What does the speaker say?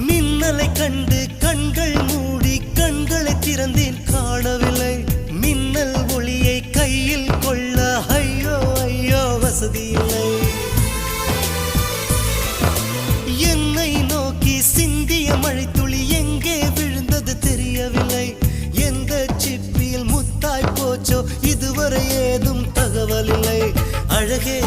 மின்னலை கண்டு கண்கள் மூடி கண்களை திறந்தேன் காணவில்லை மின்னல் ஒளியை கையில் கொள்ள ஐயோ ஐயோ வசதி இல்லை என்னை நோக்கி சிந்திய மழைத்துளி எங்கே விழுந்தது தெரியவில்லை எந்த சிப்பியில் முத்தாய் போச்சோ இதுவரை ஏதும் தகவல் இல்லை அழகே